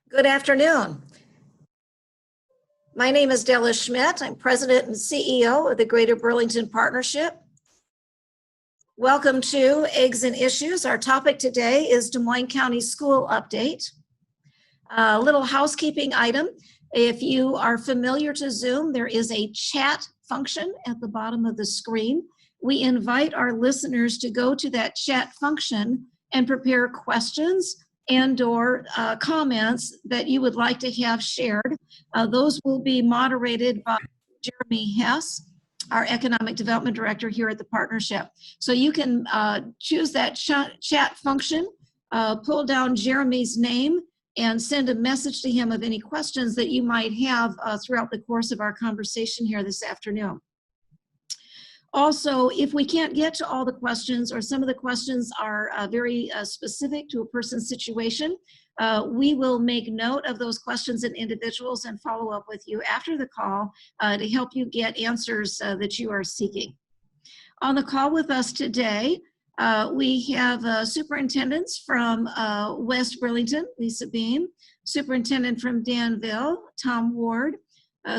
Good afternoon. My name is Della Schmidt. I'm President and CEO of the Greater Burlington Partnership. Welcome to Eggs and Issues. Our topic today is Des Moines County School Update. A little housekeeping item. If you are familiar to Zoom, there is a chat function at the bottom of the screen. We invite our listeners to go to that chat function and prepare questions and/or comments that you would like to have shared. Those will be moderated by Jeremy Hess, our Economic Development Director here at the Partnership. So you can choose that chat function, pull down Jeremy's name, and send a message to him of any questions that you might have throughout the course of our conversation here this afternoon. Also, if we can't get to all the questions or some of the questions are very specific to a person's situation, we will make note of those questions and individuals and follow up with you after the call to help you get answers that you are seeking. On the call with us today, we have superintendents from West Burlington, Lisa Beam, superintendent from Danville, Tom Ward,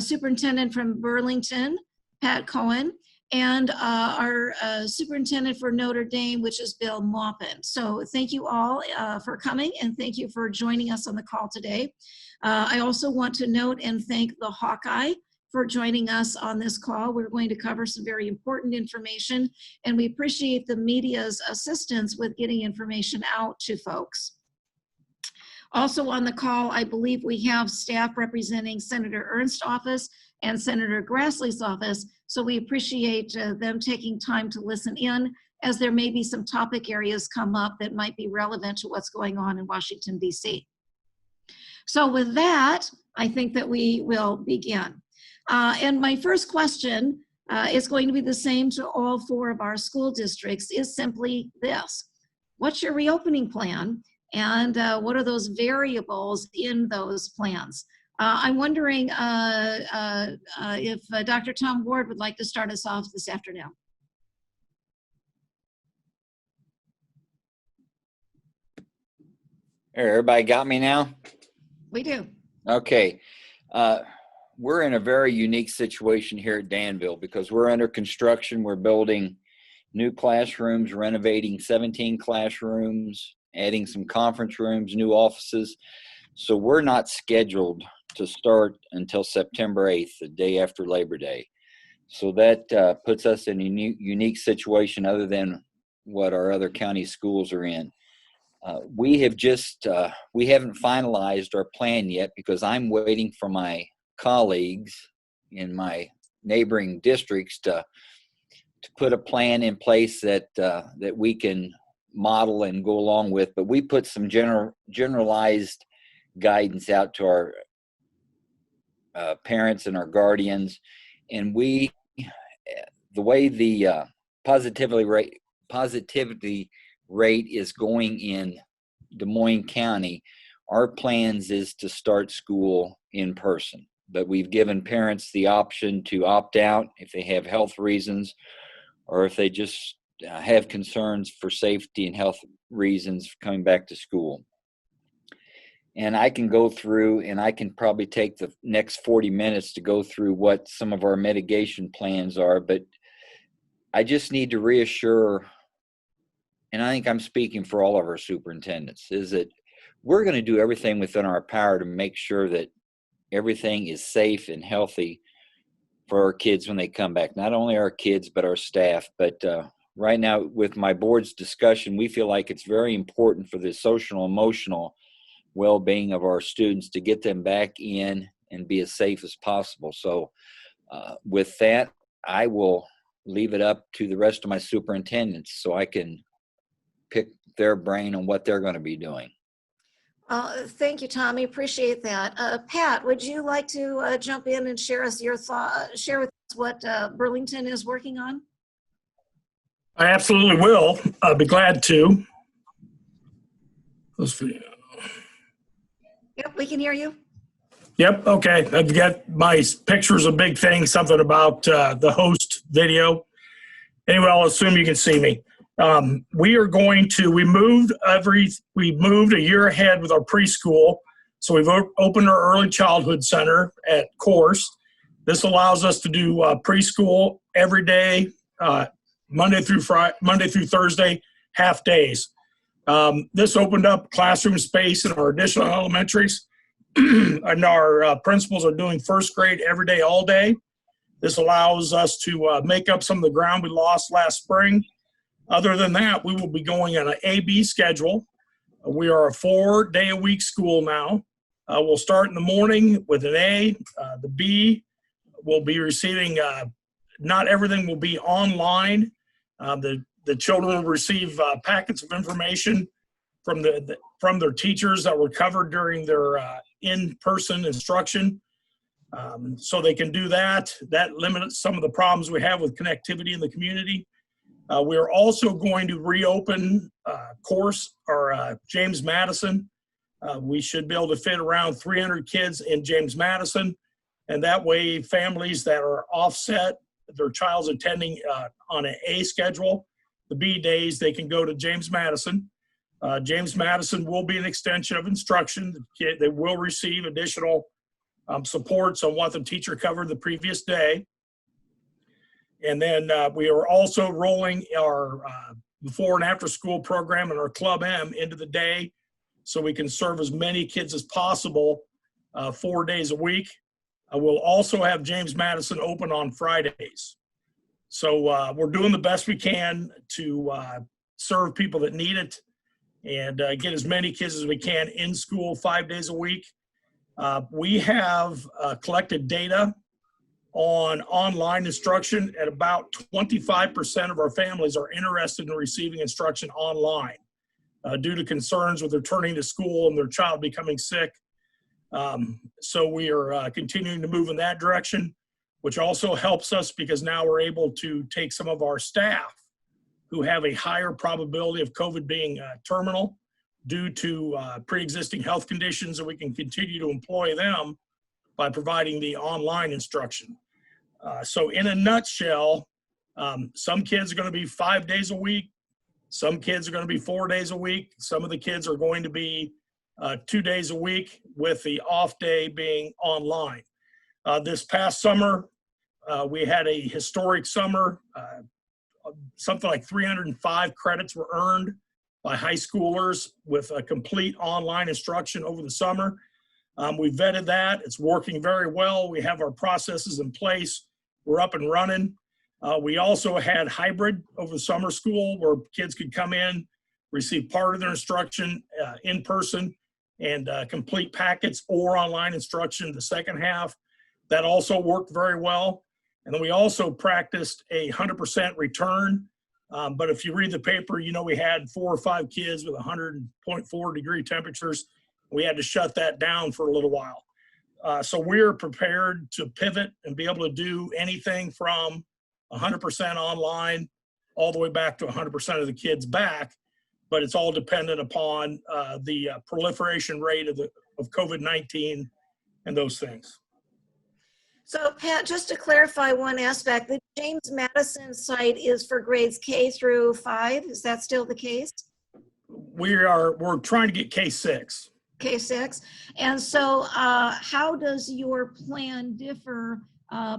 superintendent from Burlington, Pat Coen, and our superintendent for Notre Dame, which is Bill Maupin. So thank you all for coming, and thank you for joining us on the call today. I also want to note and thank the Hawkeye for joining us on this call. We're going to cover some very important information, and we appreciate the media's assistance with getting information out to folks. Also on the call, I believe we have staff representing Senator Ernst's office and Senator Grassley's office, so we appreciate them taking time to listen in, as there may be some topic areas come up that might be relevant to what's going on in Washington, D.C. So with that, I think that we will begin. And my first question is going to be the same to all four of our school districts, is simply this: what's your reopening plan? And what are those variables in those plans? I'm wondering if Dr. Tom Ward would like to start us off this afternoon. Everybody got me now? We do. Okay. We're in a very unique situation here at Danville because we're under construction. We're building new classrooms, renovating 17 classrooms, adding some conference rooms, new offices. So we're not scheduled to start until September 8th, the day after Labor Day. So that puts us in a unique situation other than what our other county schools are in. We haven't finalized our plan yet because I'm waiting for my colleagues in my neighboring districts to put a plan in place that we can model and go along with. But we put some generalized guidance out to our parents and our guardians, and the way the positivity rate is going in Des Moines County, our plans is to start school in person. But we've given parents the option to opt out if they have health reasons, or if they just have concerns for safety and health reasons coming back to school. And I can go through, and I can probably take the next 40 minutes to go through what some of our mitigation plans are, but I just need to reassure, and I think I'm speaking for all of our superintendents, is that we're going to do everything within our power to make sure that everything is safe and healthy for our kids when they come back. Not only our kids, but our staff. But right now, with my board's discussion, we feel like it's very important for the social and emotional well-being of our students to get them back in and be as safe as possible. So with that, I will leave it up to the rest of my superintendents so I can pick their brain on what they're going to be doing. Thank you, Tommy. Appreciate that. Pat, would you like to jump in and share us your share with us what Burlington is working on? I absolutely will. I'll be glad to. Let's see. Yep, we can hear you. Yep, okay. I've got my picture's a big thing, something about the host video. Anyway, I'll assume you can see me. We moved a year ahead with our preschool. So we've opened our early childhood center at Course. This allows us to do preschool every day, Monday through Thursday, half days. This opened up classroom space in our additional elementaries, and our principals are doing first grade every day, all day. This allows us to make up some of the ground we lost last spring. Other than that, we will be going on an A-B schedule. We are a 4-day-a-week school now. We'll start in the morning with an A. The B will be receiving, not everything will be online. The children will receive packets of information from their teachers that were covered during their in-person instruction. So they can do that. That limits some of the problems we have with connectivity in the community. We are also going to reopen James Madison. We should be able to fit around 300 kids in James Madison. And that way, families that are offset, their child's attending on an A schedule, the B days, they can go to James Madison. James Madison will be an extension of instruction. They will receive additional supports on what the teacher covered the previous day. And then we are also rolling our before and after school program and our Club M into the day so we can serve as many kids as possible 4 days a week. We'll also have James Madison open on Fridays. So we're doing the best we can to serve people that need it and get as many kids as we can in school 5 days a week. We have collected data on online instruction, and about 25% of our families are interested in receiving instruction online due to concerns with returning to school and their child becoming sick. So we are continuing to move in that direction, which also helps us because now we're able to take some of our staff who have a higher probability of COVID being terminal due to pre-existing health conditions, and we can continue to employ them by providing the online instruction. So in a nutshell, some kids are going to be 5 days a week. Some kids are going to be 4 days a week. Some of the kids are going to be 2 days a week with the off day being online. This past summer, we had a historic summer. Something like 305 credits were earned by high schoolers with a complete online instruction over the summer. We vetted that. It's working very well. We have our processes in place. We're up and running. We also had hybrid over the summer school where kids could come in, receive part of their instruction in person and complete packets or online instruction the second half. That also worked very well. And then we also practiced a 100% return. But if you read the paper, you know we had 4 or 5 kids with 100.4 degree temperatures. We had to shut that down for a little while. So we're prepared to pivot and be able to do anything from 100% online all the way back to 100% of the kids back. But it's all dependent upon the proliferation rate of COVID-19 and those things. So Pat, just to clarify one aspect, the James Madison site is for grades K through 5. Is that still the case? We're trying to get K6. K6. And so how does your plan differ,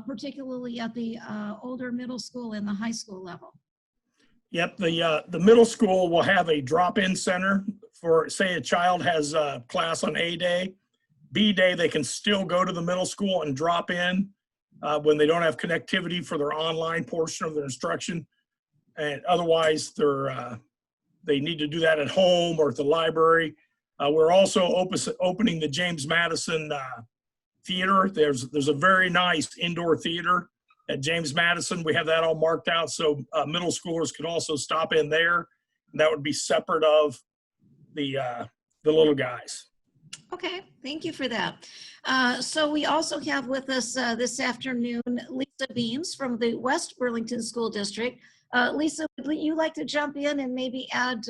particularly at the older middle school and the high school level? Yep, the middle school will have a drop-in center for, say, a child has a class on A day. B day, they can still go to the middle school and drop in when they don't have connectivity for their online portion of their instruction. And otherwise, they need to do that at home or at the library. We're also opening the James Madison Theater. There's a very nice indoor theater at James Madison. We have that all marked out so middle schoolers could also stop in there. And that would be separate of the little guys. Okay, thank you for that. So we also have with us this afternoon Lisa Beams from the West Burlington School District. Lisa, would you like to jump in and maybe add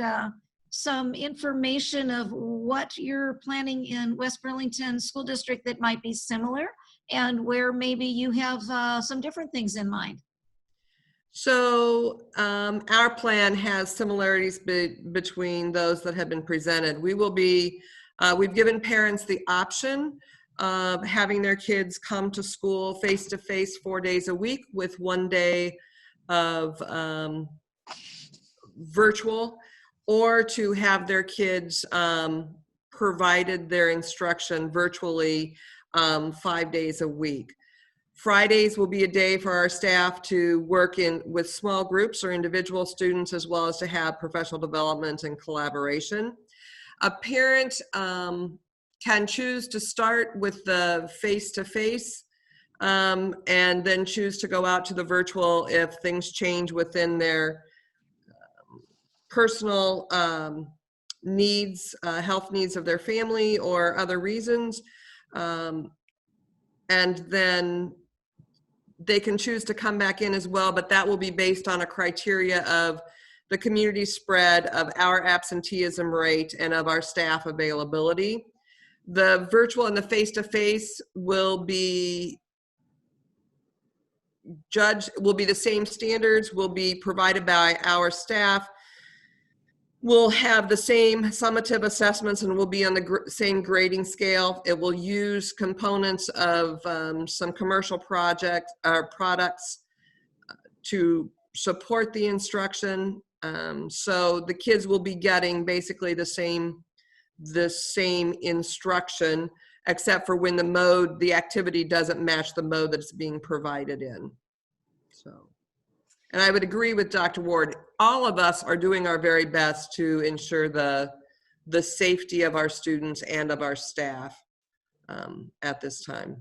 some information of what you're planning in West Burlington School District that might be similar and where maybe you have some different things in mind? So our plan has similarities between those that have been presented. We will be We've given parents the option of having their kids come to school face-to-face 4 days a week with 1 day of virtual, or to have their kids provided their instruction virtually 5 days a week. Fridays will be a day for our staff to work with small groups or individual students, as well as to have professional development and collaboration. A parent can choose to start with the face-to-face and then choose to go out to the virtual if things change within their personal needs, health needs of their family or other reasons. And then they can choose to come back in as well, but that will be based on a criteria of the community spread, of our absenteeism rate, and of our staff availability. The virtual and the face-to-face will be the same standards, will be provided by our staff. We'll have the same summative assessments and will be on the same grading scale. It will use components of some commercial products to support the instruction. So the kids will be getting basically the same instruction, except for when the activity doesn't match the mode that's being provided in. So. And I would agree with Dr. Ward. All of us are doing our very best to ensure the safety of our students and of our staff at this time.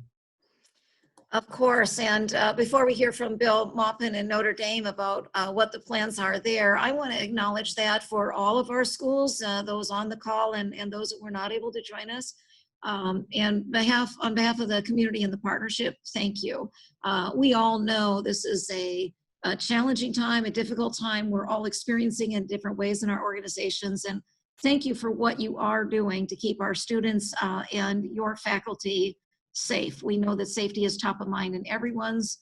Of course, and before we hear from Bill Maupin in Notre Dame about what the plans are there, I want to acknowledge that for all of our schools, those on the call and those that were not able to join us. And on behalf of the community and the partnership, thank you. We all know this is a challenging time, a difficult time we're all experiencing in different ways in our organizations. And thank you for what you are doing to keep our students and your faculty safe. We know that safety is top of mind in everyone's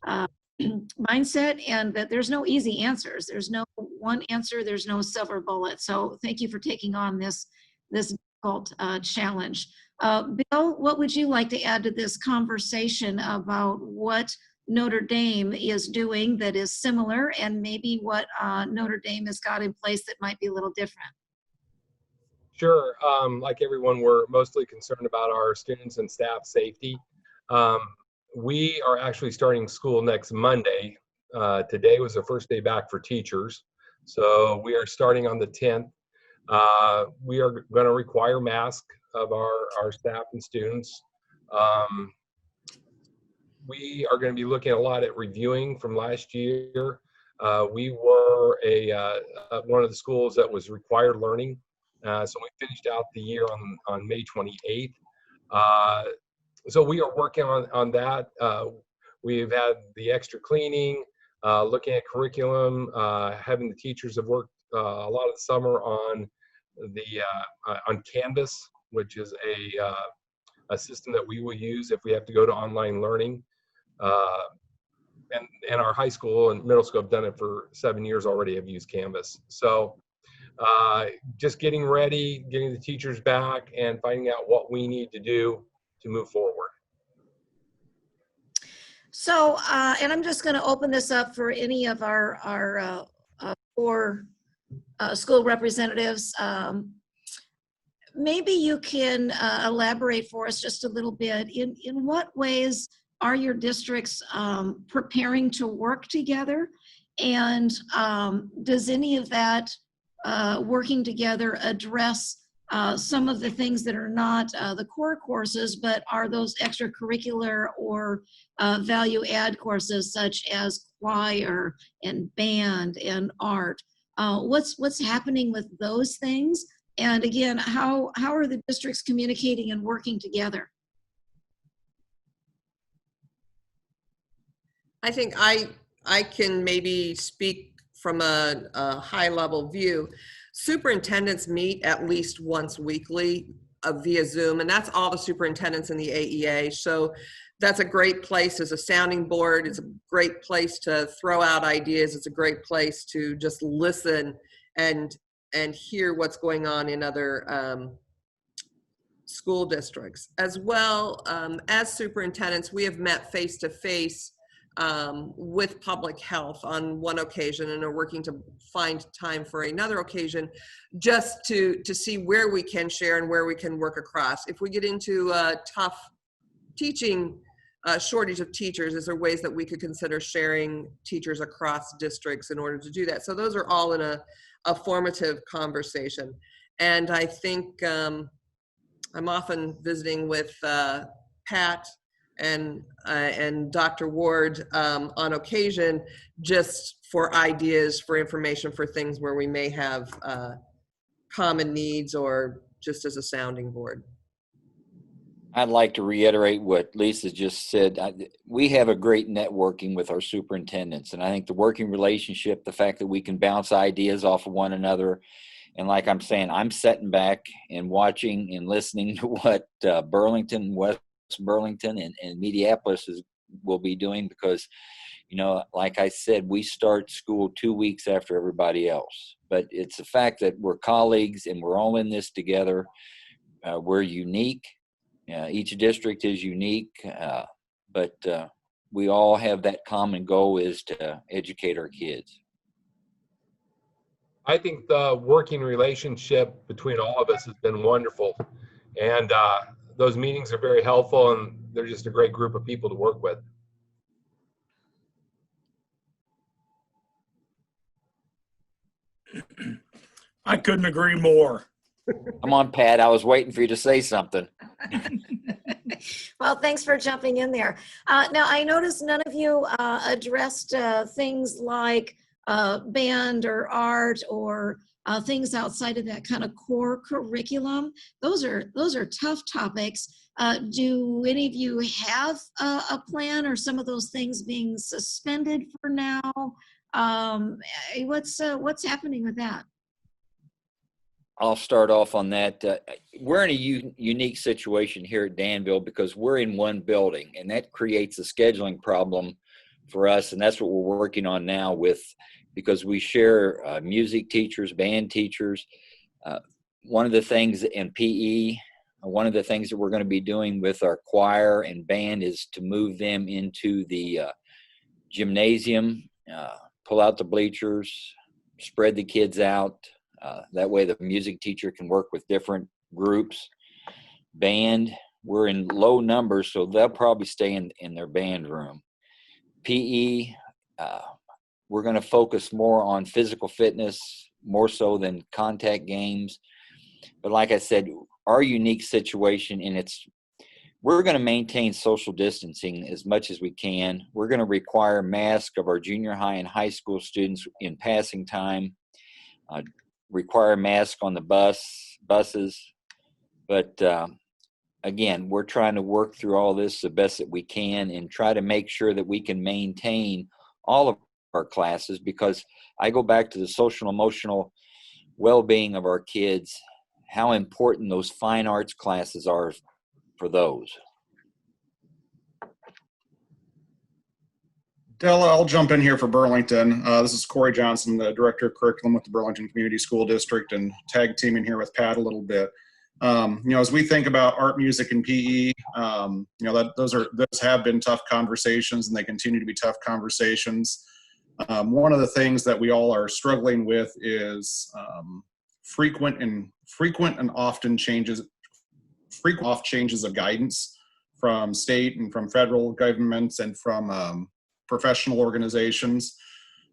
mindset, and that there's no easy answers. There's no one answer. There's no silver bullet. So thank you for taking on this difficult challenge. Bill, what would you like to add to this conversation about what Notre Dame is doing that is similar, and maybe what Notre Dame has got in place that might be a little different? Sure. Like everyone, we're mostly concerned about our students and staff safety. We are actually starting school next Monday. Today was the first day back for teachers. So we are starting on the 10th. We are going to require masks of our staff and students. We are going to be looking a lot at reviewing from last year. We were one of the schools that was required learning. So we finished out the year on May 28th. So we are working on that. We've had the extra cleaning, looking at curriculum, having the teachers have worked a lot of the summer on Canvas, which is a system that we will use if we have to go to online learning. And our high school and middle school have done it for 7 years already, have used Canvas. So just getting ready, getting the teachers back, and finding out what we need to do to move forward. So, and I'm just going to open this up for any of our four school representatives. Maybe you can elaborate for us just a little bit. In what ways are your districts preparing to work together? And does any of that working together address some of the things that are not the core courses, but are those extracurricular or value add courses such as choir and band and art? What's happening with those things? And again, how are the districts communicating and working together? I think I can maybe speak from a high level view. Superintendents meet at least once weekly via Zoom, and that's all the superintendents in the AEA. So that's a great place as a sounding board. It's a great place to throw out ideas. It's a great place to just listen and hear what's going on in other school districts. As well, as superintendents, we have met face-to-face with public health on one occasion and are working to find time for another occasion just to see where we can share and where we can work across. If we get into a tough teaching shortage of teachers, is there ways that we could consider sharing teachers across districts in order to do that? So those are all in a formative conversation. And I think I'm often visiting with Pat and Dr. Ward on occasion, just for ideas, for information, for things where we may have common needs, or just as a sounding board. I'd like to reiterate what Lisa just said. We have a great networking with our superintendents, and I think the working relationship, the fact that we can bounce ideas off of one another, and like I'm saying, I'm sitting back and watching and listening to what Burlington, West Burlington, and Mediapolis will be doing, because, you know, like I said, we start school 2 weeks after everybody else. But it's the fact that we're colleagues and we're all in this together. We're unique. Each district is unique, but we all have that common goal, is to educate our kids. I think the working relationship between all of us has been wonderful. And those meetings are very helpful, and they're just a great group of people to work with. I couldn't agree more. Come on, Pat. I was waiting for you to say something. Well, thanks for jumping in there. Now, I noticed none of you addressed things like band or art, or things outside of that kind of core curriculum. Those are tough topics. Do any of you have a plan, or some of those things being suspended for now? What's happening with that? I'll start off on that. We're in a unique situation here at Danville because we're in one building, and that creates a scheduling problem for us. And that's what we're working on now because we share music teachers, band teachers. One of the things in PE, one of the things that we're going to be doing with our choir and band is to move them into the gymnasium, pull out the bleachers, spread the kids out. That way the music teacher can work with different groups. Band, we're in low numbers, so they'll probably stay in their band room. PE, we're going to focus more on physical fitness, more so than contact games. But like I said, our unique situation, and we're going to maintain social distancing as much as we can. We're going to require masks of our junior high and high school students in passing time. Require masks on the buses. But again, we're trying to work through all this the best that we can and try to make sure that we can maintain all of our classes, because I go back to the social emotional well-being of our kids, how important those fine arts classes are for those. Della, I'll jump in here for Burlington. This is Cory Johnson, the Director of Curriculum with the Burlington Community School District, and tag teaming here with Pat a little bit. As we think about art, music, and PE, those have been tough conversations, and they continue to be tough conversations. One of the things that we all are struggling with is frequent and often changes of guidance from state and from federal governments and from professional organizations.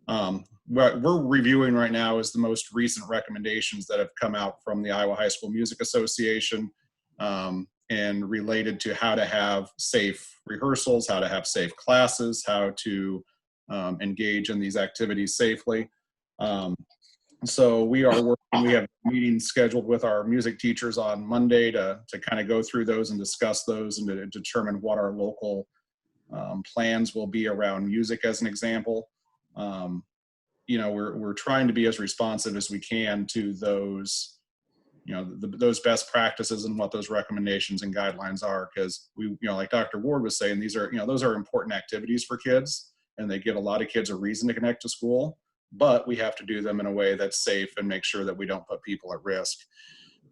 What we're reviewing right now is the most recent recommendations that have come out from the Iowa High School Music Association, and related to how to have safe rehearsals, how to have safe classes, how to engage in these activities safely. So we have meetings scheduled with our music teachers on Monday to kind of go through those and discuss those and to determine what our local plans will be around music, as an example. We're trying to be as responsive as we can to those, those best practices and what those recommendations and guidelines are, because like Dr. Ward was saying, those are important activities for kids, and they give a lot of kids a reason to connect to school, but we have to do them in a way that's safe and make sure that we don't put people at risk.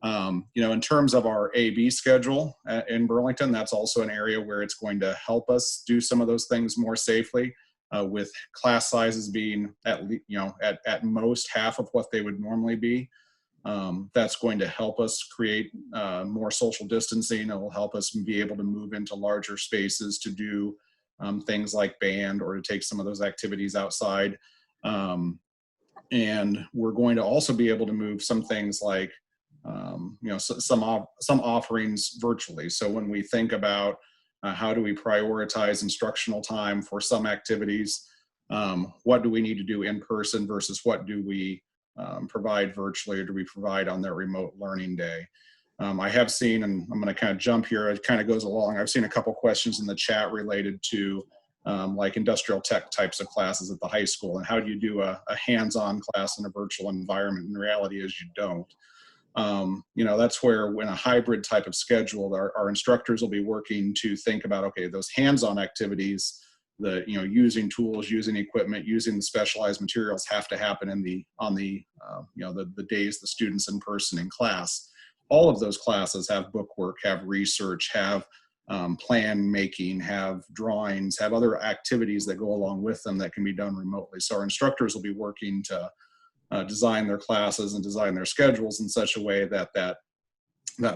In terms of our AB schedule in Burlington, that's also an area where it's going to help us do some of those things more safely, with class sizes being at most half of what they would normally be. That's going to help us create more social distancing. It will help us be able to move into larger spaces to do things like band or to take some of those activities outside. And we're going to also be able to move some things like some offerings virtually. So when we think about how do we prioritize instructional time for some activities, what do we need to do in person versus what do we provide virtually, or do we provide on that remote learning day? I have seen, and I'm going to kind of jump here, it kind of goes along. I've seen a couple questions in the chat related to like industrial tech types of classes at the high school, and how do you do a hands-on class in a virtual environment? And the reality is you don't. That's where, when a hybrid type of schedule, our instructors will be working to think about, okay, those hands-on activities, using tools, using equipment, using the specialized materials have to happen on the days the students in person in class. All of those classes have book work, have research, have plan making, have drawings, have other activities that go along with them that can be done remotely. So our instructors will be working to design their classes and design their schedules in such a way that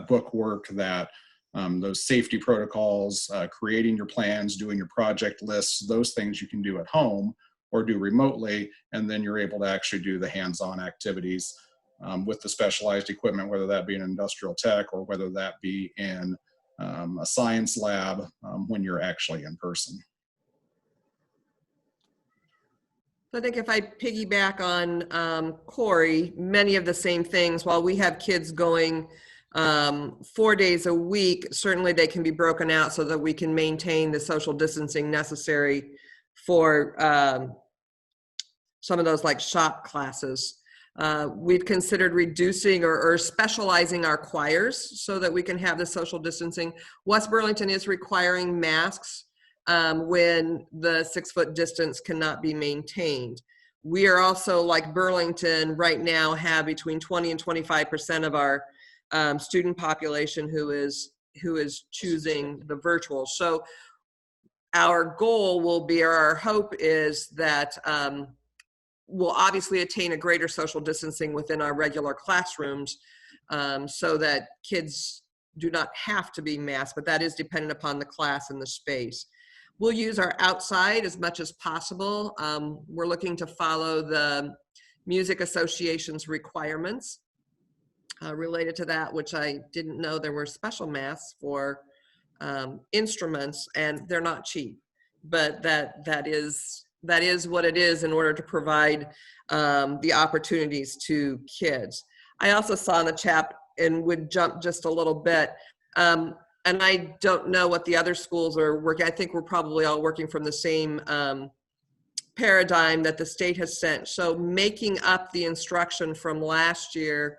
book work, that those safety protocols, creating your plans, doing your project lists, those things you can do at home or do remotely, and then you're able to actually do the hands-on activities with the specialized equipment, whether that be in industrial tech or whether that be in a science lab when you're actually in person. I think if I piggyback on Cory, many of the same things, while we have kids going 4 days a week, certainly they can be broken out so that we can maintain the social distancing necessary for some of those like shop classes. We've considered reducing or specializing our choirs so that we can have the social distancing. West Burlington is requiring masks when the 6-foot distance cannot be maintained. We are also, like Burlington, right now have between 20 and 25% of our student population who is choosing the virtual. So our goal will be, or our hope is that we'll obviously attain a greater social distancing within our regular classrooms so that kids do not have to be masked, but that is dependent upon the class and the space. We'll use our outside as much as possible. We're looking to follow the Music Association's requirements related to that, which I didn't know there were special masks for instruments, and they're not cheap, but that is what it is in order to provide the opportunities to kids. I also saw in the chat, and would jump just a little bit, and I don't know what the other schools are working. I think we're probably all working from the same paradigm that the state has sent. So making up the instruction from last year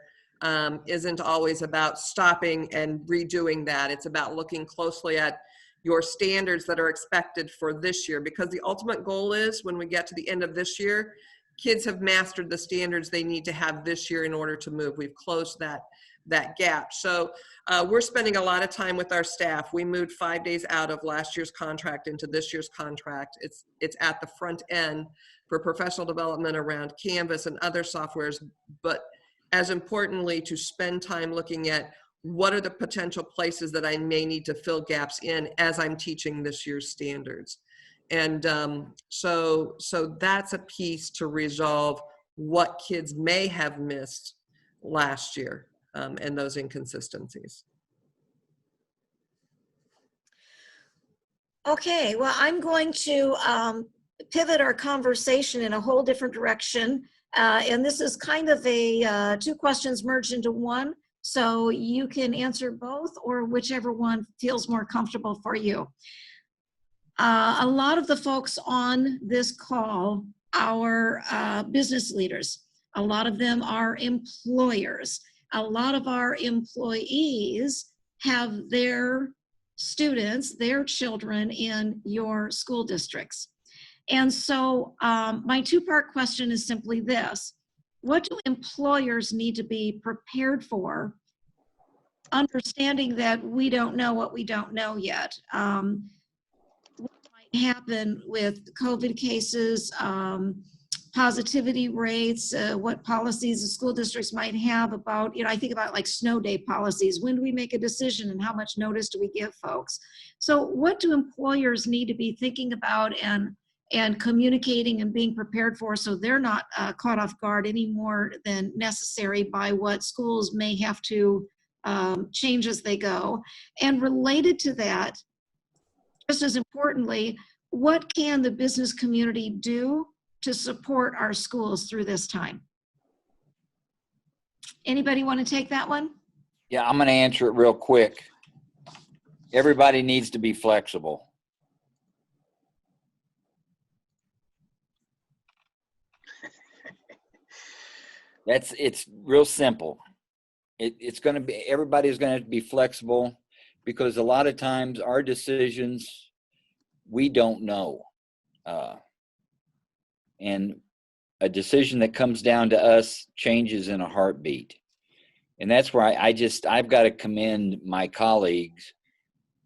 isn't always about stopping and redoing that. It's about looking closely at your standards that are expected for this year, because the ultimate goal is, when we get to the end of this year, kids have mastered the standards they need to have this year in order to move. We've closed that gap. So we're spending a lot of time with our staff. We moved 5 days out of last year's contract into this year's contract. It's at the front end for professional development around Canvas and other softwares, but as importantly, to spend time looking at what are the potential places that I may need to fill gaps in as I'm teaching this year's standards. And so that's a piece to resolve what kids may have missed last year and those inconsistencies. Okay, well, I'm going to pivot our conversation in a whole different direction. And this is kind of a 2 questions merged into one. So you can answer both, or whichever one feels more comfortable for you. A lot of the folks on this call are business leaders. A lot of them are employers. A lot of our employees have their students, their children in your school districts. And so my 2-part question is simply this: what do employers need to be prepared for understanding that we don't know what we don't know yet. What might happen with COVID cases, positivity rates, what policies the school districts might have about, I think about like snow day policies. When do we make a decision and how much notice do we give folks? So what do employers need to be thinking about and communicating and being prepared for, so they're not caught off guard any more than necessary by what schools may have to change as they go? And related to that, just as importantly, what can the business community do to support our schools through this time? Anybody want to take that one? Yeah, I'm going to answer it real quick. Everybody needs to be flexible. It's real simple. It's going to be, everybody's going to be flexible, because a lot of times our decisions, we don't know. And a decision that comes down to us changes in a heartbeat. And that's where I've got to commend my colleagues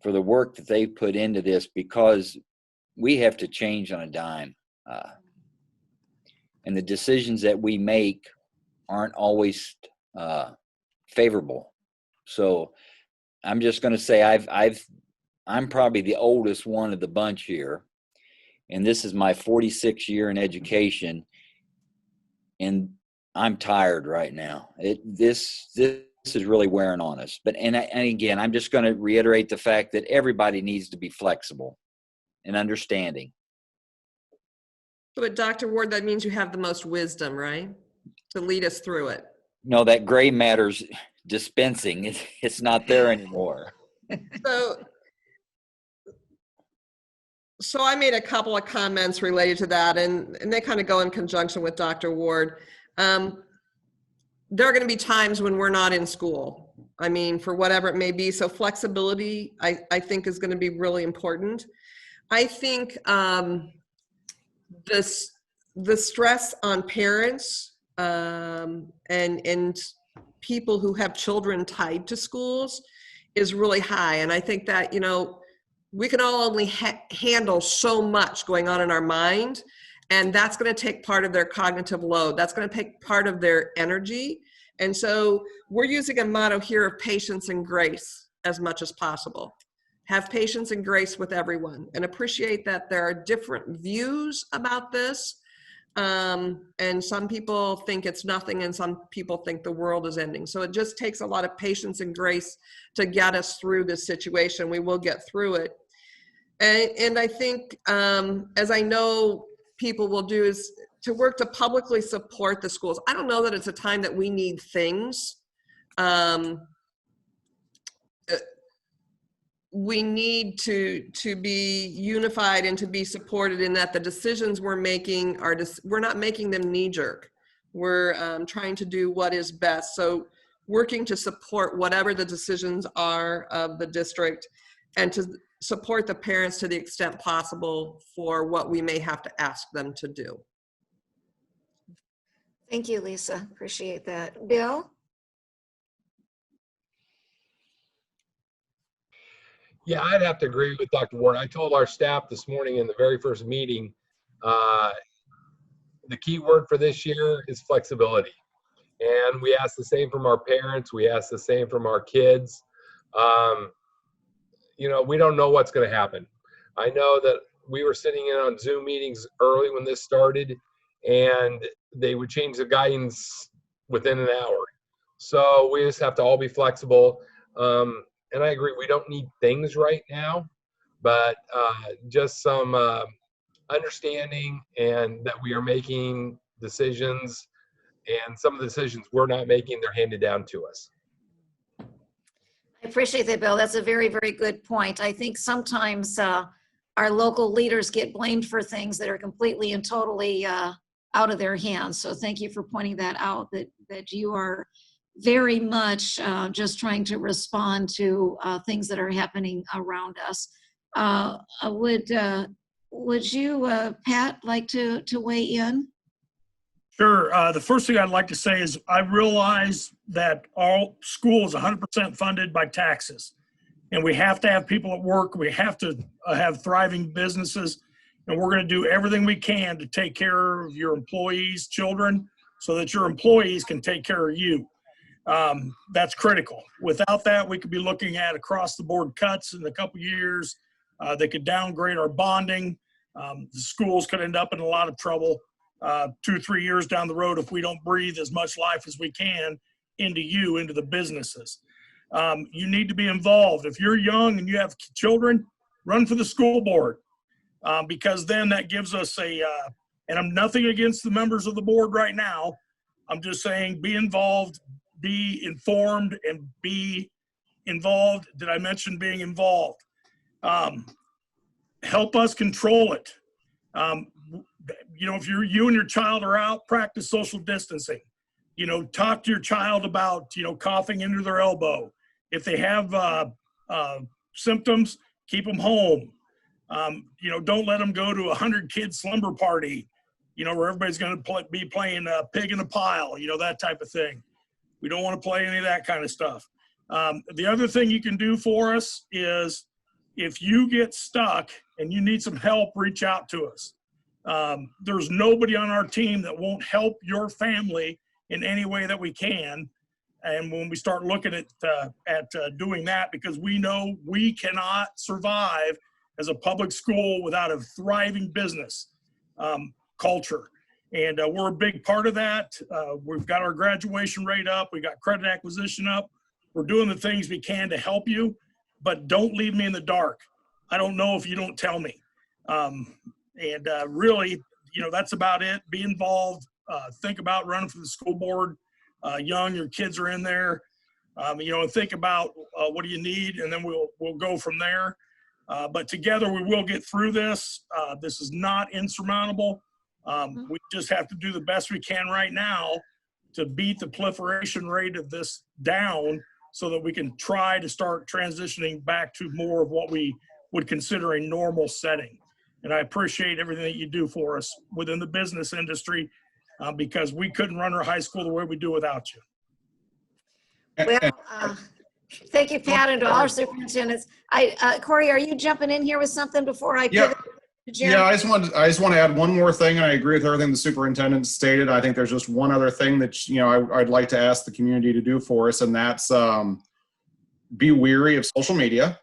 for the work that they've put into this, because we have to change on a dime. And the decisions that we make aren't always favorable. So I'm just going to say I'm probably the oldest one of the bunch here, and this is my 46th year in education, and I'm tired right now. This is really wearing on us. But and again, I'm just going to reiterate the fact that everybody needs to be flexible and understanding. But Dr. Ward, that means you have the most wisdom, right? To lead us through it. No, that gray matter's dispensing. It's not there anymore. So I made a couple of comments related to that, and they kind of go in conjunction with Dr. Ward. There are going to be times when we're not in school. I mean, for whatever it may be. So flexibility, I think, is going to be really important. I think the stress on parents and people who have children tied to schools is really high. And I think that, we can all only handle so much going on in our mind, and that's going to take part of their cognitive load. That's going to take part of their energy. And so we're using a motto here of patience and grace as much as possible. Have patience and grace with everyone, and appreciate that there are different views about this. And some people think it's nothing, and some people think the world is ending. So it just takes a lot of patience and grace to get us through this situation. We will get through it. And I think, as I know people will do, is to work to publicly support the schools. I don't know that it's a time that we need things. We need to be unified and to be supported in that the decisions we're making we're not making them knee-jerk. We're trying to do what is best. So working to support whatever the decisions are of the district, and to support the parents to the extent possible for what we may have to ask them to do. Thank you, Lisa. Appreciate that. Bill? Yeah, I'd have to agree with Dr. Ward. I told our staff this morning in the very first meeting, the key word for this year is flexibility. And we ask the same from our parents. We ask the same from our kids. We don't know what's going to happen. I know that we were sitting in on Zoom meetings early when this started, and they would change the guidance within an hour. So we just have to all be flexible. And I agree, we don't need things right now, but just some understanding, and that we are making decisions, and some of the decisions we're not making, they're handed down to us. I appreciate that, Bill. That's a very, very good point. I think sometimes our local leaders get blamed for things that are completely and totally out of their hands. So thank you for pointing that out, that you are very much just trying to respond to things that are happening around us. Would you, Pat, like to weigh in? Sure. The first thing I'd like to say is I realize that all school is 100% funded by taxes, and we have to have people at work. We have to have thriving businesses, and we're going to do everything we can to take care of your employees' children so that your employees can take care of you. That's critical. Without that, we could be looking at across the board cuts in a couple years. They could downgrade our bonding. The schools could end up in a lot of trouble 2 or 3 years down the road if we don't breathe as much life as we can into the businesses. You need to be involved. If you're young and you have children, run for the school board, because then that gives us and I'm nothing against the members of the board right now. I'm just saying be involved, be informed, and be involved. Did I mention being involved? Help us control it. If you and your child are out, practice social distancing. Talk to your child about, coughing into their elbow. If they have symptoms, keep them home. Don't let them go to a 100-kid slumber party, where everybody's going to be playing pig in a pile, that type of thing. We don't want to play any of that kind of stuff. The other thing you can do for us is if you get stuck and you need some help, reach out to us. There's nobody on our team that won't help your family in any way that we can. And when we start looking at doing that, because we know we cannot survive as a public school without a thriving business culture. And we're a big part of that. We've got our graduation rate up. We got credit acquisition up. We're doing the things we can to help you, but don't leave me in the dark. I don't know if you don't tell me. Really, that's about it. Be involved. Think about running for the school board. Your kids are in there. And think about what do you need, and then we'll go from there. But together we will get through this. This is not insurmountable. We just have to do the best we can right now to beat the proliferation rate of this down so that we can try to start transitioning back to more of what we would consider a normal setting. And I appreciate everything that you do for us within the business industry, because we couldn't run our high school the way we do without you. Well, thank you, Pat, and to all our superintendents. Cory, are you jumping in here with something before I pivot to Jeremy? Yeah, I just want to add one more thing, and I agree with everything the superintendent stated. I think there's just one other thing that I'd like to ask the community to do for us, and that's be wary of social media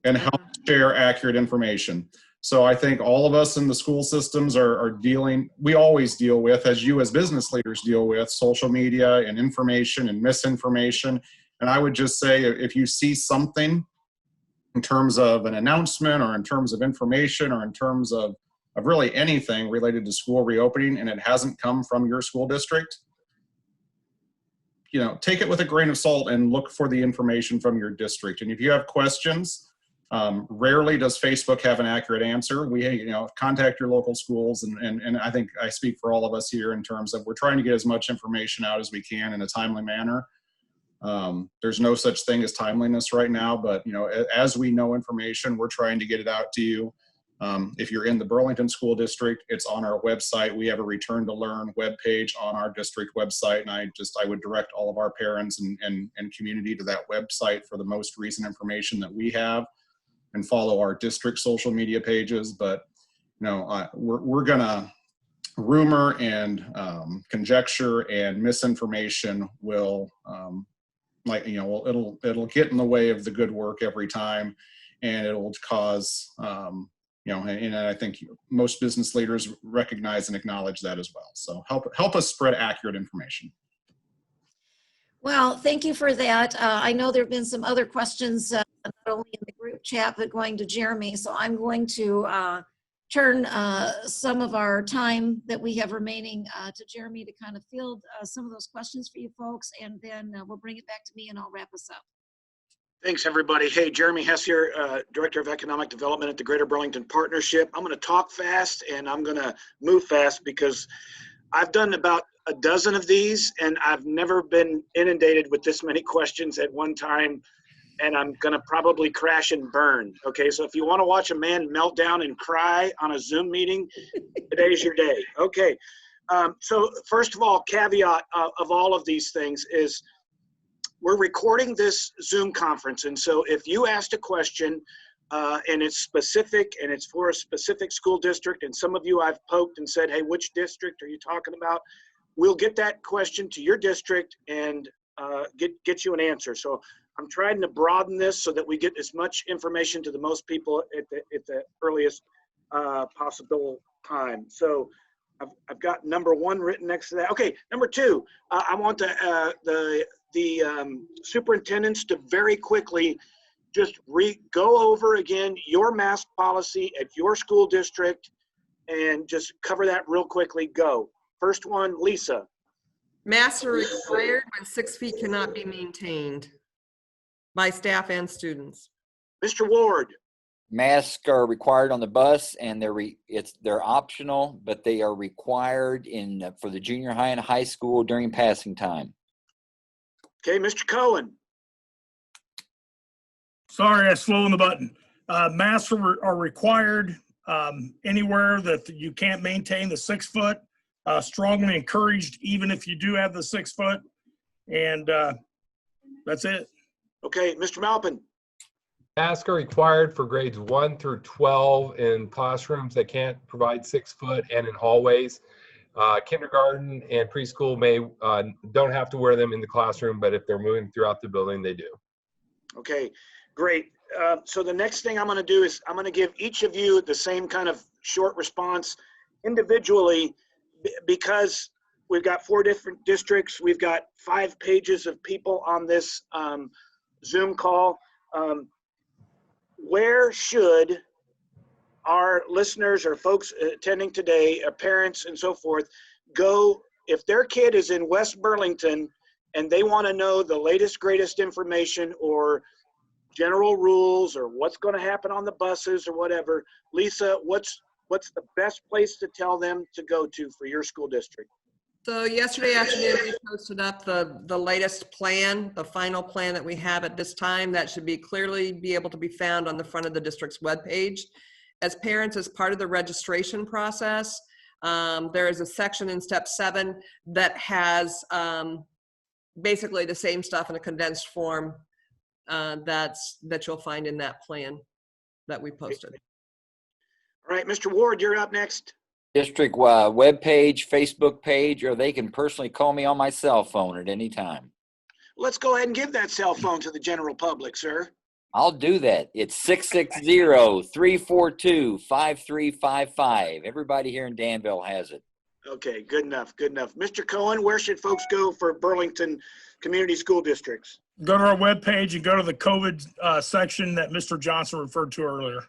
and how to share accurate information. So I think all of us in the school systems we always deal with, as you as business leaders deal with, social media and information and misinformation. And I would just say, if you see something in terms of an announcement or in terms of information or in terms of really anything related to school reopening and it hasn't come from your school district, take it with a grain of salt and look for the information from your district. And if you have questions, rarely does Facebook have an accurate answer. We, contact your local schools, and I think I speak for all of us here in terms of we're trying to get as much information out as we can in a timely manner. There's no such thing as timeliness right now, but as we know information, we're trying to get it out to you. If you're in the Burlington School District, it's on our website. We have a Return to Learn webpage on our district website, and I would direct all of our parents and community to that website for the most recent information that we have, and follow our district social media pages. But we're gonna rumor and conjecture and misinformation will it'll get in the way of the good work every time, and it'll cause and I think most business leaders recognize and acknowledge that as well. So help us spread accurate information. Well, thank you for that. I know there have been some other questions, not only in the group chat, but going to Jeremy. So I'm going to turn some of our time that we have remaining to Jeremy to kind of field some of those questions for you folks, and then we'll bring it back to me and I'll wrap us up. Thanks, everybody. Hey, Jeremy Hess here, Director of Economic Development at the Greater Burlington Partnership. I'm going to talk fast and I'm going to move fast because I've done about a dozen of these and I've never been inundated with this many questions at one time, and I'm going to probably crash and burn. Okay, so if you want to watch a man melt down and cry on a Zoom meeting, today's your day. Okay, So first of all, caveat of all of these things is we're recording this Zoom conference. And so if you asked a question and it's specific and it's for a specific school district, and some of you I've poked and said, hey, which district are you talking about? We'll get that question to your district and get you an answer. So I'm trying to broaden this so that we get as much information to the most people at the earliest possible time. So I've got number 1 written next to that. Okay, number 2, I want the superintendents to very quickly just go over again your mask policy at your school district and just cover that real quickly. Go. First one, Lisa. Masks are required when 6 feet cannot be maintained by staff and students. Mr. Ward. Masks are required on the bus, and they're optional, but they are required for the junior high and high school during passing time. Okay, Mr. Coen. Sorry, I slow on the button. Masks are required anywhere that you can't maintain the 6 foot. Strongly encouraged, even if you do have the 6 foot. And that's it. Okay, Mr. Maupin. Masks are required for grades 1 through 12 in classrooms that can't provide 6 foot and in hallways. Kindergarten and preschool don't have to wear them in the classroom, but if they're moving throughout the building, they do. Okay, great. So the next thing I'm going to do is I'm going to give each of you the same kind of short response individually, because we've got 4 different districts. We've got 5 pages of people on this Zoom call. Where should our listeners or folks attending today, parents and so forth, go if their kid is in West Burlington and they want to know the latest, greatest information or general rules or what's going to happen on the buses or whatever? Lisa, what's the best place to tell them to go to for your school district? So yesterday afternoon, we posted up the latest plan, the final plan that we have at this time. That should clearly be able to be found on the front of the district's webpage. As parents, as part of the registration process, there is a section in step 7 that has basically the same stuff in a condensed form that you'll find in that plan that we posted. All right, Mr. Ward, you're up next. District webpage, Facebook page, or they can personally call me on my cell phone at any time. Let's go ahead and give that cell phone to the general public, sir. I'll do that. It's 660-342-5355. Everybody here in Danville has it. Okay, good enough, good enough. Mr. Coen, where should folks go for Burlington Community School Districts? Go to our webpage and go to the COVID section that Mr. Johnson referred to earlier.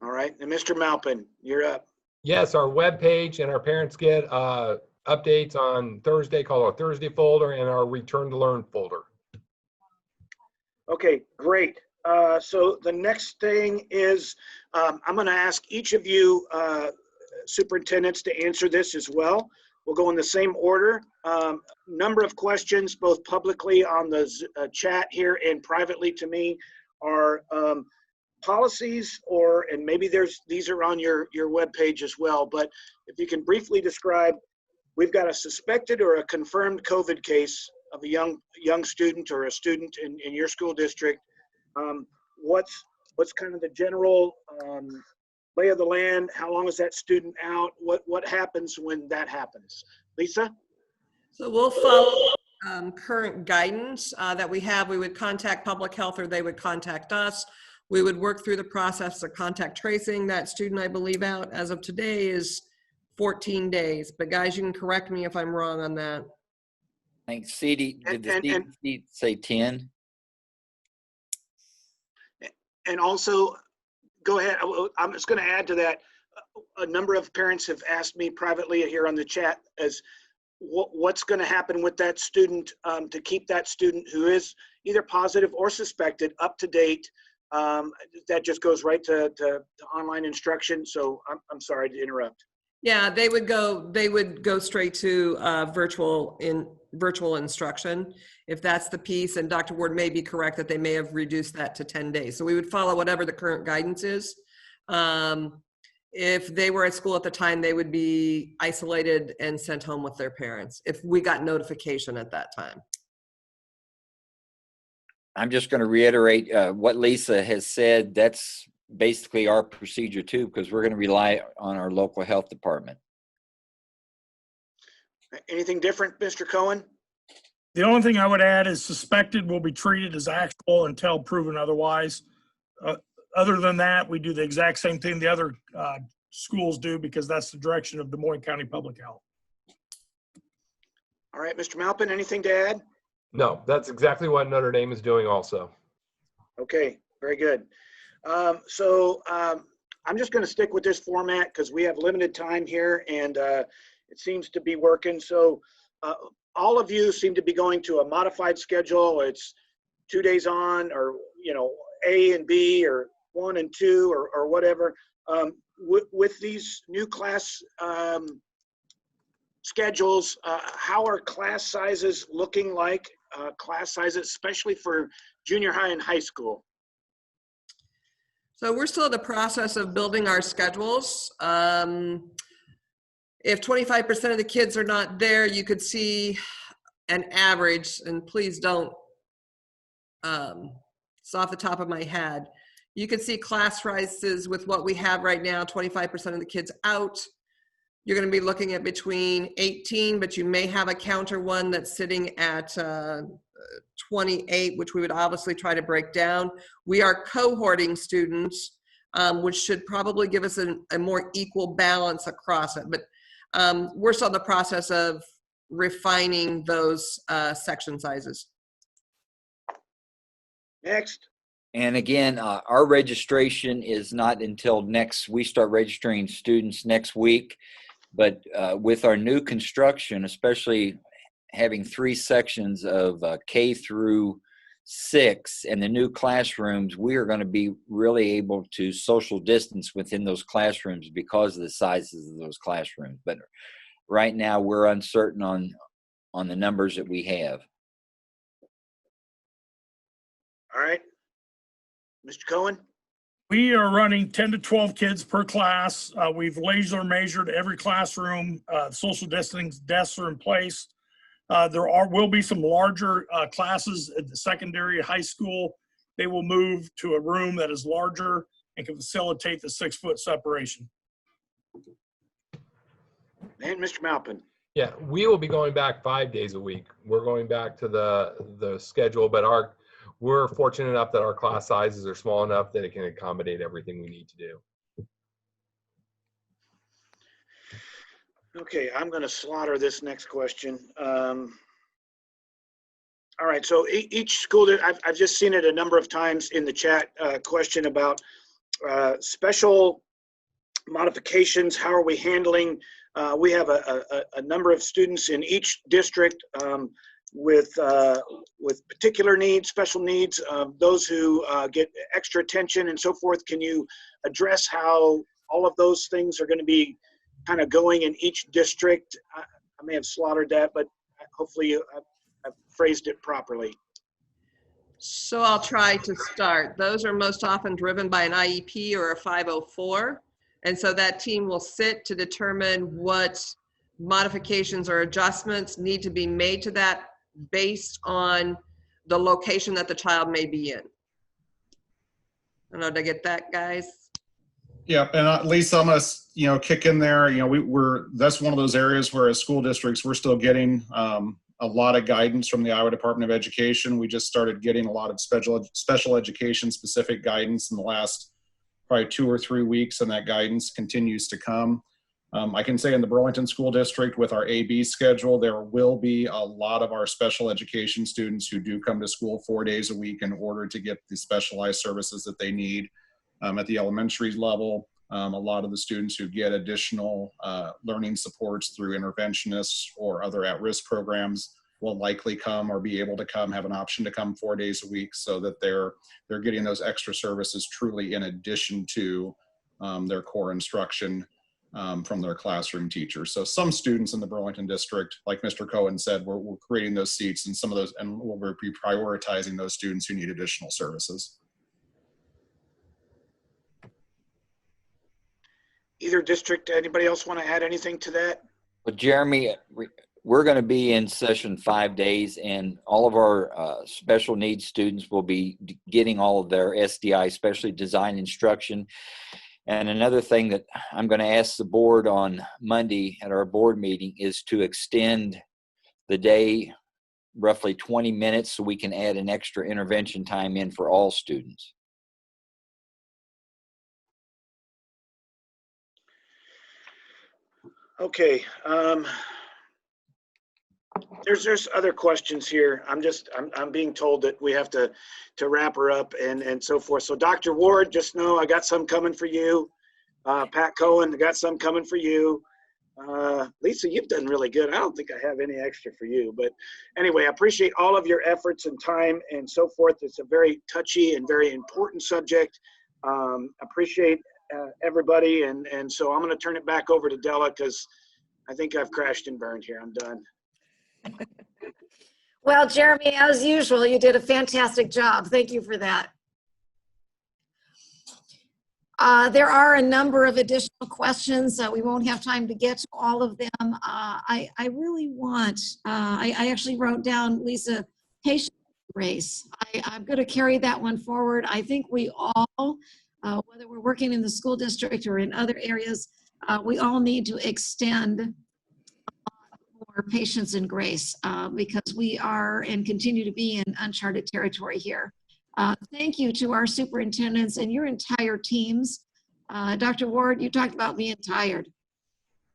All right, and Mr. Maupin, you're up. Yes, our webpage, and our parents get updates on Thursday, called our Thursday folder, and our Return to Learn folder. Okay, great. So the next thing is I'm going to ask each of you superintendents to answer this as well. We'll go in the same order. Number of questions, both publicly on the chat here and privately to me, are policies, and maybe these are on your webpage as well, but if you can briefly describe, we've got a suspected or a confirmed COVID case of a young student or a student in your school district. What's kind of the general lay of the land? How long is that student out? What happens when that happens? Lisa? So we'll follow current guidance that we have. We would contact public health, or they would contact us. We would work through the process of contact tracing. That student, I believe, out as of today is 14 days. But guys, you can correct me if I'm wrong on that. I think did the CDC say 10? And also, go ahead. I'm just going to add to that. A number of parents have asked me privately here on the chat as what's going to happen with that student to keep that student who is either positive or suspected up to date. That just goes right to online instruction. So I'm sorry to interrupt. Yeah, they would go straight to virtual instruction if that's the piece. And Dr. Ward may be correct that they may have reduced that to 10 days. So we would follow whatever the current guidance is. If they were at school at the time, they would be isolated and sent home with their parents if we got notification at that time. I'm just going to reiterate what Lisa has said. That's basically our procedure too, because we're going to rely on our local health department. Anything different, Mr. Coen? The only thing I would add is suspected will be treated as actual until proven otherwise. Other than that, we do the exact same thing the other schools do because that's the direction of Des Moines County Public Health. All right, Mr. Maupin, anything to add? No, that's exactly what Notre Dame is doing also. Okay, very good. I'm just going to stick with this format because we have limited time here and it seems to be working. So all of you seem to be going to a modified schedule. It's 2 days on, or, you know, A and B, or 1 and 2, or whatever. With these new class schedules, how are class sizes looking like? Class sizes, especially for junior high and high school? So we're still in the process of building our schedules. If 25% of the kids are not there, you could see an average, and please don't, it's off the top of my head. You could see class sizes with what we have right now, 25% of the kids out. You're going to be looking at between 18, but you may have a counter one that's sitting at 28, which we would obviously try to break down. We are cohorting students, which should probably give us a more equal balance across it. But we're still in the process of refining those section sizes. Next. And again, our registration is not until we start registering students next week. But with our new construction, especially having 3 sections of K through 6 and the new classrooms, we are going to be really able to social distance within those classrooms because of the sizes of those classrooms. But right now we're uncertain on the numbers that we have. All right. Mr. Coen? We are running 10 to 12 kids per class. We've laser measured every classroom. Social distancing desks are in place. There will be some larger classes at the secondary high school. They will move to a room that is larger and can facilitate the 6-foot separation. And Mr. Maupin? Yeah, we will be going back 5 days a week. We're going back to the schedule, but we're fortunate enough that our class sizes are small enough that it can accommodate everything we need to do. Okay, I'm going to slaughter this next question. All right, so each school, I've just seen it a number of times in the chat, question about special modifications. How are we handling? We have a number of students in each district with particular needs, special needs, those who get extra attention and so forth. Can you address how all of those things are going to be kind of going in each district? I may have slaughtered that, but hopefully I've phrased it properly. So I'll try to start. Those are most often driven by an IEP or a 504. And so that team will sit to determine what modifications or adjustments need to be made to that based on the location that the child may be in. I don't know, did I get that, guys? Yeah, and Lisa, I'm gonna kick in there. That's one of those areas where as school districts we're still getting a lot of guidance from the Iowa Department of Education. We just started getting a lot of special education specific guidance in the last probably 2 or 3 weeks, and that guidance continues to come. I can say in the Burlington School District with our AB schedule, there will be a lot of our special education students who do come to school 4 days a week in order to get the specialized services that they need. At the elementary level, a lot of the students who get additional learning supports through interventionists or other at-risk programs will likely come or be able to come, have an option to come 4 days a week so that they're getting those extra services truly in addition to their core instruction from their classroom teachers. So some students in the Burlington district, like Mr. Coen said, we're creating those seats, and some of those, and we'll be prioritizing those students who need additional services. either district, anybody else want to add anything to that? But Jeremy, we're going to be in session 5 days, and all of our special needs students will be getting all of their SDI, especially design instruction. And another thing that I'm going to ask the board on Monday at our board meeting is to extend the day roughly 20 minutes so we can add an extra intervention time in for all students. Okay. There's other questions here. I'm being told that we have to wrap her up and so forth. So Dr. Ward, just know I got some coming for you. Pat Coen, I got some coming for you. Lisa, you've done really good. I don't think I have any extra for you, but anyway, I appreciate all of your efforts and time and so forth. It's a very touchy and very important subject. Appreciate everybody. And so I'm going to turn it back over to Della because I think I've crashed and burned here. I'm done. Well, Jeremy, as usual, you did a fantastic job. Thank you for that. There are a number of additional questions. We won't have time to get to all of them. I really want, I actually wrote down, Lisa, patient grace. I'm going to carry that one forward. I think we all, whether we're working in the school district or in other areas, we all need to extend more patience and grace because we are and continue to be in uncharted territory here. Thank you to our superintendents and your entire teams. Dr. Ward, you talked about being tired.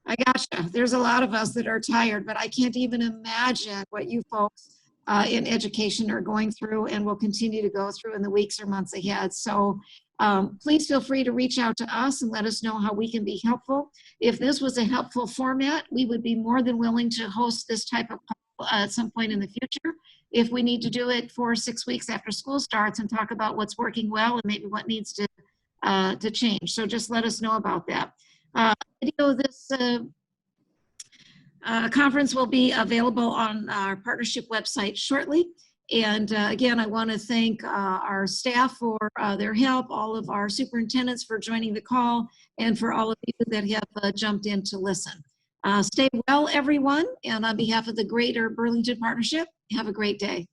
I gotcha. There's a lot of us that are tired, but I can't even imagine what you folks in education are going through and will continue to go through in the weeks or months ahead. So please feel free to reach out to us and let us know how we can be helpful. If this was a helpful format, we would be more than willing to host this type of call at some point in the future. If we need to do it 4 or 6 weeks after school starts and talk about what's working well and maybe what needs to change. So just let us know about that. This conference will be available on our partnership website shortly. And again, I want to thank our staff for their help, all of our superintendents for joining the call, and for all of you that have jumped in to listen. Stay well, everyone. And on behalf of the Greater Burlington Partnership, have a great day.